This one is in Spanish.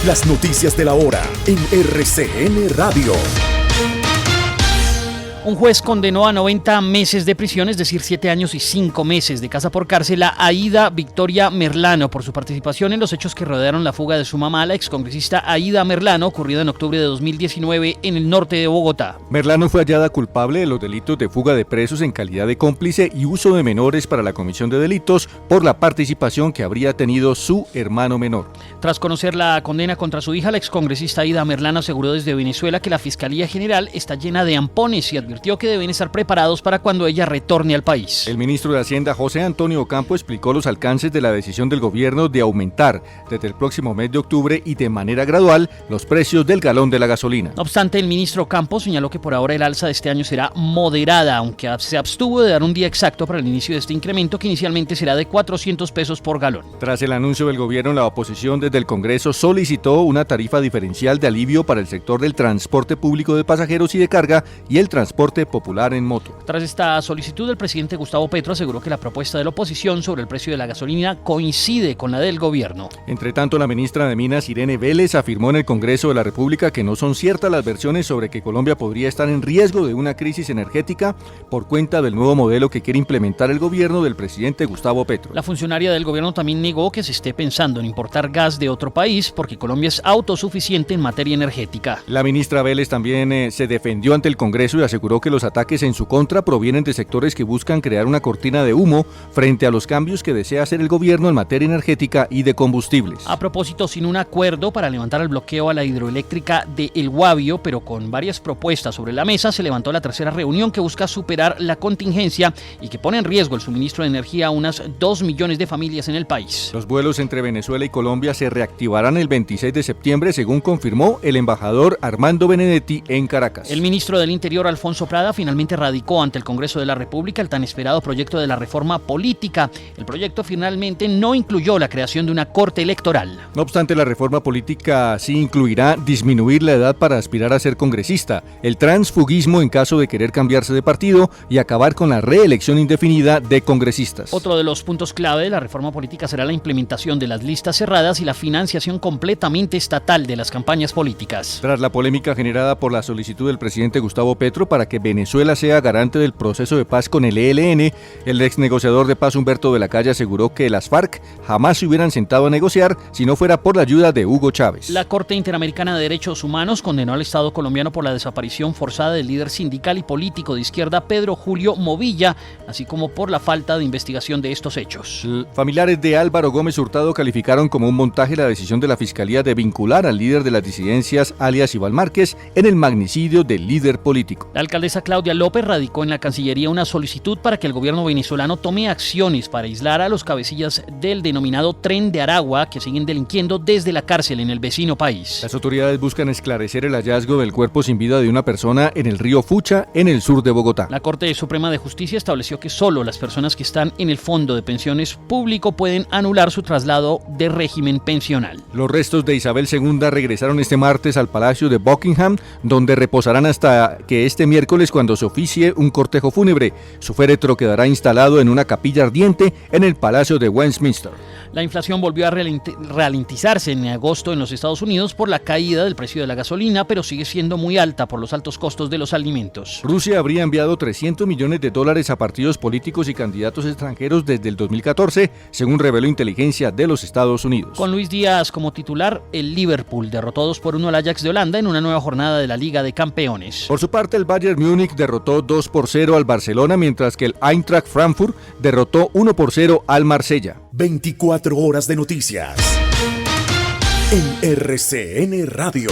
Las noticias de la hora en RCN Radio. Un juez condenó a 90 meses de prisión, es decir, 7 años y 5 meses de casa por cárcel, a Aída Victoria Merlano por su participación en los hechos que rodearon la fuga de su mamá, la excongresista Aída Merlano, ocurrida en octubre de 2019 en el norte de Bogotá. Merlano fue hallada culpable de los delitos de fuga de presos en calidad de cómplice y uso de menores para la comisión de delitos por la participación que habría tenido su hermano menor. Tras conocer la condena contra su hija, la excongresista Aída Merlano aseguró desde Venezuela que la Fiscalía General está llena de ampones y advirtió que deben estar preparados para cuando ella retorne al país. El ministro de Hacienda, José Antonio Ocampo, explicó los alcances de la decisión del gobierno de aumentar desde el próximo mes de octubre y de manera gradual los precios del galón de la gasolina. No obstante, el ministro Ocampo señaló que por ahora el alza de este año será moderada, aunque se abstuvo de dar un día exacto para el inicio de este incremento, que inicialmente será de 400 pesos por galón. Tras el anuncio del gobierno, la oposición desde el Congreso solicitó una tarifa diferencial de alivio para el sector del transporte público de pasajeros y de carga y el transporte popular en moto. Tras esta solicitud, el presidente Gustavo Petro aseguró que la propuesta de la oposición sobre el precio de la gasolina coincide con la del gobierno. Entre tanto, la ministra de Minas, Irene Vélez, afirmó en el Congreso de la República que no son ciertas las versiones sobre que Colombia podría estar en riesgo de una crisis energética por cuenta del nuevo modelo que quiere implementar el gobierno del presidente Gustavo Petro. La funcionaria del gobierno también negó que se esté pensando en importar gas de otro país porque Colombia es autosuficiente en materia energética. La ministra Vélez también se defendió ante el Congreso y aseguró que los ataques en su contra provienen de sectores que buscan crear una cortina de humo frente a los cambios que desea hacer el gobierno en materia energética y de combustibles. A propósito, sin un acuerdo para levantar el bloqueo a la hidroeléctrica de El Guavio, pero con varias propuestas sobre la mesa, se levantó la tercera reunión que busca superar la contingencia y que pone en riesgo el suministro de energía a unas 2 millones de familias en el país. Los vuelos entre Venezuela y Colombia se reactivarán el 26 de septiembre, según confirmó el embajador Armando Benedetti en Caracas. El ministro del Interior, Alfonso Prada, finalmente radicó ante el Congreso de la República el tan esperado proyecto de la reforma política. El proyecto finalmente no incluyó la creación de una corte electoral. No obstante, la reforma política sí incluirá disminuir la edad para aspirar a ser congresista, el transfugismo en caso de querer cambiarse de partido y acabar con la reelección indefinida de congresistas. Otro de los puntos clave de la reforma política será la implementación de las listas cerradas y la financiación completamente estatal de las campañas políticas. Tras la polémica generada por la solicitud del presidente Gustavo Petro para que Venezuela sea garante del proceso de paz con el ELN, el ex negociador de paz Humberto de la Calle aseguró que las FARC jamás se hubieran sentado a negociar si no fuera por la ayuda de Hugo Chávez. La Corte Interamericana de Derechos Humanos condenó al Estado colombiano por la desaparición forzada del líder sindical y político de izquierda Pedro Julio Movilla, así como por la falta de investigación de estos hechos. Familiares de Álvaro Gómez Hurtado calificaron como un montaje la decisión de la Fiscalía de vincular al líder de las disidencias, alias Iván Márquez, en el magnicidio del líder político. La alcaldesa Claudia López radicó en la Cancillería una solicitud para que el gobierno venezolano tome acciones para aislar a los cabecillas del denominado Tren de Aragua que siguen delinquiendo desde la cárcel en el vecino país. Las autoridades buscan esclarecer el hallazgo del cuerpo sin vida de una persona en el río Fucha, en el sur de Bogotá. La Corte Suprema de Justicia estableció que solo las personas que están en el Fondo de Pensiones Público pueden anular su traslado de régimen pensional. Los restos de Isabel II regresaron este martes al Palacio de Buckingham, donde reposarán hasta que este miércoles, cuando se oficie un cortejo fúnebre. Su féretro quedará instalado en una capilla ardiente en el Palacio de Westminster. La inflación volvió a ralentizarse en agosto en los Estados Unidos por la caída del precio de la gasolina, pero sigue siendo muy alta por los altos costos de los alimentos. Rusia habría enviado $300 millones a partidos políticos y candidatos extranjeros desde el 2014, según reveló inteligencia de los Estados Unidos. Con Luis Díaz como titular, el Liverpool derrotó 2-1 al Ajax de Holanda en una nueva jornada de la Liga de Campeones. Por su parte, el Bayern Múnich derrotó 2-0 al Barcelona, mientras que el Eintracht Frankfurt derrotó 1-0 al Marsella. 24 horas de noticias en RCN Radio.